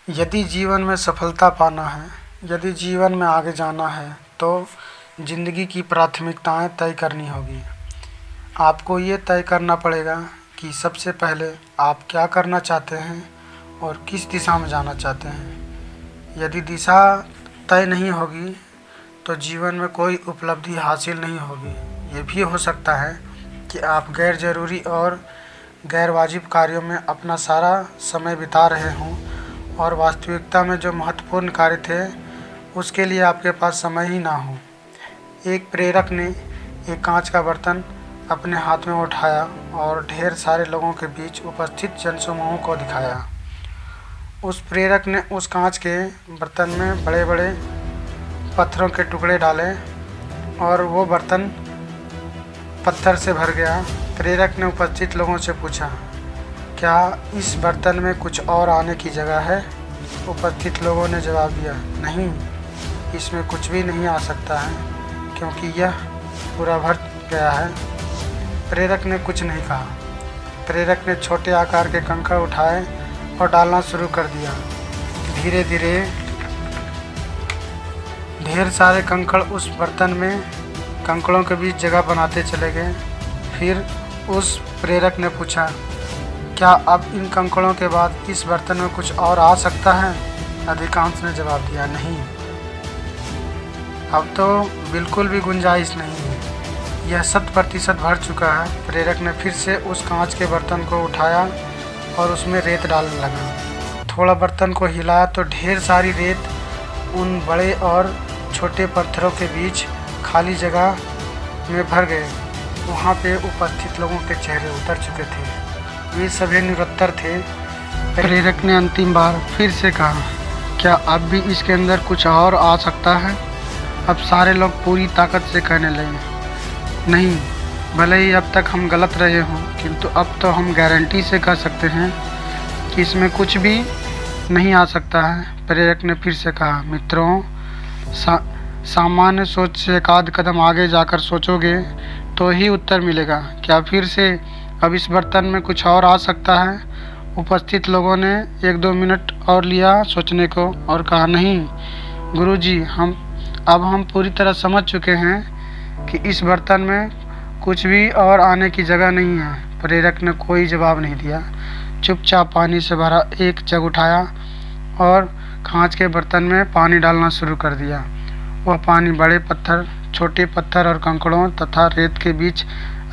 यदि जीवन में सफलता पाना है, यदि जीवन में आगे जाना है तो ज़िंदगी की प्राथमिकताएं तय करनी होगी। आपको ये तय करना पड़ेगा कि सबसे पहले आप क्या करना चाहते हैं और किस दिशा में जाना चाहते हैं। यदि दिशा तय नहीं होगी तो जीवन में कोई उपलब्धि हासिल नहीं होगी। ये भी हो सकता है कि आप गैर ज़रूरी और गैर वाजिब कार्यों में अपना सारा समय बिता रहे हों और वास्तविकता में जो महत्वपूर्ण कार्य थे उसके लिए आपके पास समय ही ना हो। एक प्रेरक ने एक कांच का बर्तन अपने हाथ में उठाया और ढेर सारे लोगों के बीच उपस्थित जनसमूह को दिखाया। उस प्रेरक ने उस कांच के बर्तन में बड़े बड़े पत्थरों के टुकड़े डाले और वो बर्तन पत्थर से भर गया। प्रेरक ने उपस्थित लोगों से पूछा, क्या इस बर्तन में कुछ और आने की जगह है? उपस्थित लोगों ने जवाब दिया, नहीं, इसमें कुछ भी नहीं आ सकता है क्योंकि यह पूरा भर गया है। प्रेरक ने कुछ नहीं कहा। प्रेरक ने छोटे आकार के कंकड़ उठाए और डालना शुरू कर दिया। धीरे धीरे ढेर सारे कंकड़ उस बर्तन में कंकड़ों के बीच जगह बनाते चले गए। फिर उस प्रेरक ने पूछा, क्या अब इन कंकड़ों के बाद इस बर्तन में कुछ और आ सकता है? अधिकांश ने जवाब दिया, नहीं, अब तो बिल्कुल भी गुंजाइश नहीं है, यह 100% भर चुका है। प्रेरक ने फिर से उस कांच के बर्तन को उठाया और उसमें रेत डालने लगा। थोड़ा बर्तन को हिलाया तो ढेर सारी रेत उन बड़े और छोटे पत्थरों के बीच खाली जगह में भर गए। वहाँ पे उपस्थित लोगों के चेहरे उतर चुके थे, वे सभी निरुत्तर थे। प्रेरक ने अंतिम बार फिर से कहा, क्या अब भी इसके अंदर कुछ और आ सकता है? अब सारे लोग पूरी ताकत से कहने लगे, नहीं, भले ही अब तक हम गलत रहे हों किंतु अब तो हम गारंटी से कह सकते हैं कि इसमें कुछ भी नहीं आ सकता है। प्रेरक ने फिर से कहा, मित्रों, सामान्य सोच से एक आध कदम आगे जाकर सोचोगे तो ही उत्तर मिलेगा। क्या फिर से अब इस बर्तन में कुछ और आ सकता है? उपस्थित लोगों ने 1-2 मिनट और लिया सोचने को और कहा, नहीं गुरुजी, हम पूरी तरह समझ चुके हैं कि इस बर्तन में कुछ भी और आने की जगह नहीं है। प्रेरक ने कोई जवाब नहीं दिया, चुपचाप पानी से भरा एक जग उठाया और कांच के बर्तन में पानी डालना शुरू कर दिया। वह पानी बड़े पत्थर, छोटे पत्थर और कंकड़ों तथा रेत के बीच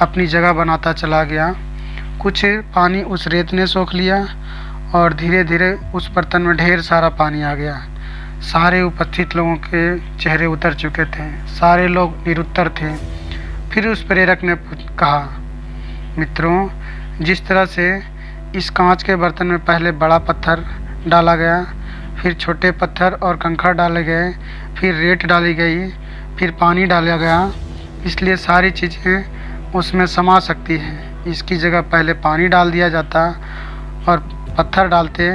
अपनी जगह बनाता चला गया। कुछ पानी उस रेत ने सोख लिया और धीरे धीरे उस बर्तन में ढेर सारा पानी आ गया। सारे उपस्थित लोगों के चेहरे उतर चुके थे, सारे लोग निरुत्तर थे। फिर उस प्रेरक ने कहा, मित्रों, जिस तरह से इस कांच के बर्तन में पहले बड़ा पत्थर डाला गया, फिर छोटे पत्थर और कंकड़ डाले गए, फिर रेत डाली गई, फिर पानी डाला गया, इसलिए सारी चीज़ें उसमें समा सकती हैं। इसकी जगह पहले पानी डाल दिया जाता और पत्थर डालते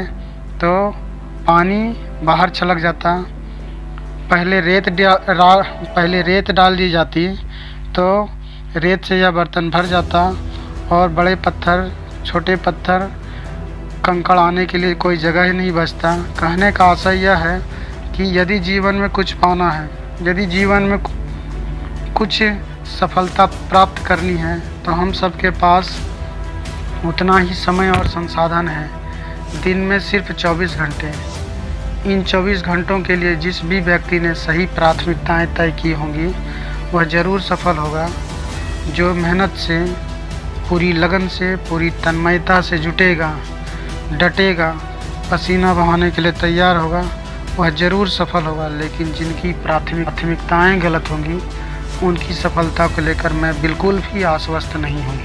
तो पानी बाहर छलक जाता। पहले रेत डाल दी जाती तो रेत से यह बर्तन भर जाता और बड़े पत्थर, छोटे पत्थर, कंकड़ आने के लिए कोई जगह ही नहीं बचता। कहने का आशय यह है कि यदि जीवन में कुछ पाना है, यदि जीवन में कुछ सफलता प्राप्त करनी है तो हम सबके पास उतना ही समय और संसाधन है। दिन में सिर्फ 24 घंटे। इन 24 घंटों के लिए जिस भी व्यक्ति ने सही प्राथमिकताएं तय की होंगी वह ज़रूर सफल होगा। जो मेहनत से, पूरी लगन से, पूरी तन्मयता से जुटेगा, डटेगा, पसीना बहाने के लिए तैयार होगा, वह ज़रूर सफल होगा। लेकिन जिनकी प्राथमिकताएं गलत होंगी उनकी सफलता को लेकर मैं बिल्कुल भी आश्वस्त नहीं हूँ।